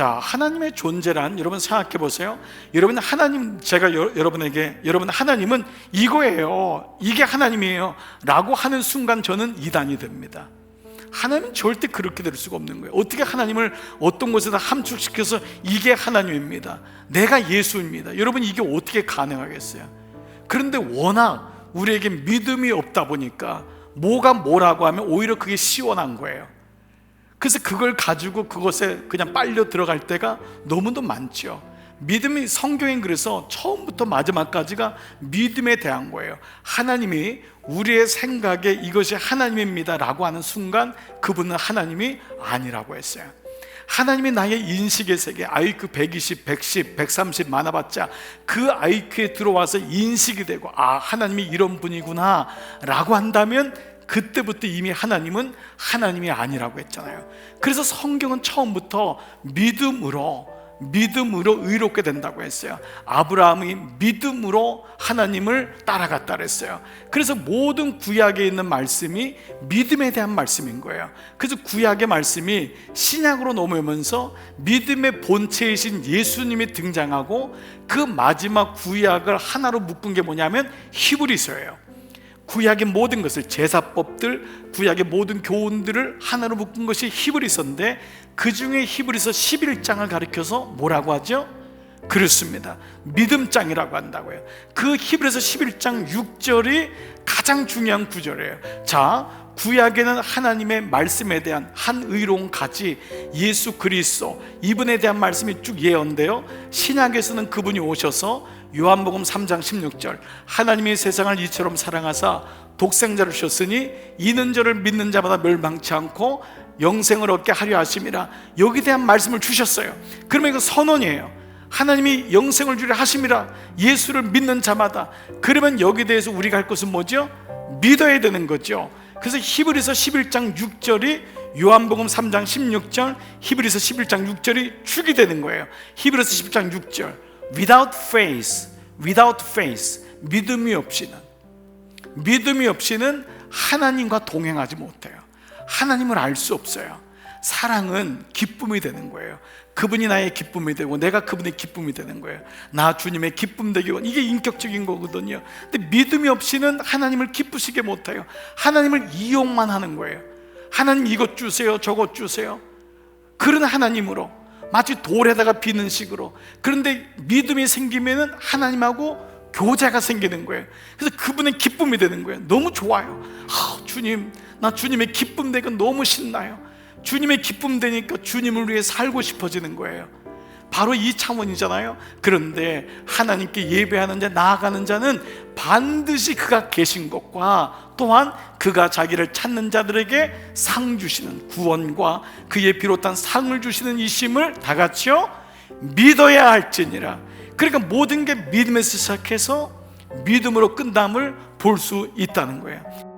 자, 하나님의 존재란 여러분 생각해 보세요. 여러분 하나님, 제가 여러분에게 여러분 하나님은 이거예요, 이게 하나님이에요 라고 하는 순간 저는 이단이 됩니다. 하나님은 절대 그렇게 될 수가 없는 거예요. 어떻게 하나님을 어떤 곳에다 함축시켜서 이게 하나님입니다, 내가 예수입니다, 여러분 이게 어떻게 가능하겠어요? 그런데 워낙 우리에게 믿음이 없다 보니까 뭐가 뭐라고 하면 오히려 그게 시원한 거예요. 그래서 그걸 가지고 그것에 그냥 빨려 들어갈 때가 너무도 많죠. 믿음이, 성경엔 그래서 처음부터 마지막까지가 믿음에 대한 거예요. 하나님이 우리의 생각에 이것이 하나님입니다 라고 하는 순간 그분은 하나님이 아니라고 했어요. 하나님이 나의 인식의 세계, IQ 120, 110, 130 많아봤자 그 IQ에 들어와서 인식이 되고, 아, 하나님이 이런 분이구나 라고 한다면 그때부터 이미 하나님은 하나님이 아니라고 했잖아요. 그래서 성경은 처음부터 믿음으로 의롭게 된다고 했어요. 아브라함이 믿음으로 하나님을 따라갔다 그랬어요. 그래서 모든 구약에 있는 말씀이 믿음에 대한 말씀인 거예요. 그래서 구약의 말씀이 신약으로 넘어오면서 믿음의 본체이신 예수님이 등장하고, 그 마지막 구약을 하나로 묶은 게 뭐냐면 히브리서예요. 구약의 모든 것을, 제사법들, 구약의 모든 교훈들을 하나로 묶은 것이 히브리서인데, 그 중에 히브리서 11장을 가리켜서 뭐라고 하죠? 그렇습니다, 믿음장이라고 한다고요. 그 히브리서 11장 6절이 가장 중요한 구절이에요. 자, 구약에는 하나님의 말씀에 대한 한 의로운 가지 예수 그리스도, 이분에 대한 말씀이 쭉 예언돼요. 신약에서는 그분이 오셔서 요한복음 3장 16절, 하나님이 세상을 이처럼 사랑하사 독생자를 주셨으니 이는 저를 믿는 자마다 멸망치 않고 영생을 얻게 하려 하심이라, 여기에 대한 말씀을 주셨어요. 그러면 이거 선언이에요. 하나님이 영생을 주려 하심이라, 예수를 믿는 자마다. 그러면 여기에 대해서 우리가 할 것은 뭐죠? 믿어야 되는 거죠. 그래서 히브리서 11장 6절이 요한복음 3장 16절, 히브리서 11장 6절이 축이 되는 거예요. 히브리서 10장 6절, without faith, 믿음이 없이는 하나님과 동행하지 못해요. 하나님을 알 수 없어요. 사랑은 기쁨이 되는 거예요. 그분이 나의 기쁨이 되고 내가 그분의 기쁨이 되는 거예요. 나 주님의 기쁨 되기 원, 이게 인격적인 거거든요. 근데 믿음이 없이는 하나님을 기쁘시게 못해요. 하나님을 이용만 하는 거예요. 하나님 이것 주세요, 저것 주세요, 그런 하나님으로, 마치 돌에다가 비는 식으로. 그런데 믿음이 생기면은 하나님하고 교제가 생기는 거예요. 그래서 그분의 기쁨이 되는 거예요. 너무 좋아요. 주님, 나 주님의 기쁨 되고 너무 신나요. 주님의 기쁨 되니까 주님을 위해 살고 싶어지는 거예요. 바로 이 차원이잖아요. 그런데 하나님께 예배하는 자, 나아가는 자는 반드시 그가 계신 것과 또한 그가 자기를 찾는 자들에게 상 주시는, 구원과 그에 비롯한 상을 주시는 이심을 다 같이요 믿어야 할지니라. 그러니까 모든 게 믿음에서 시작해서 믿음으로 끝남을 볼 수 있다는 거예요.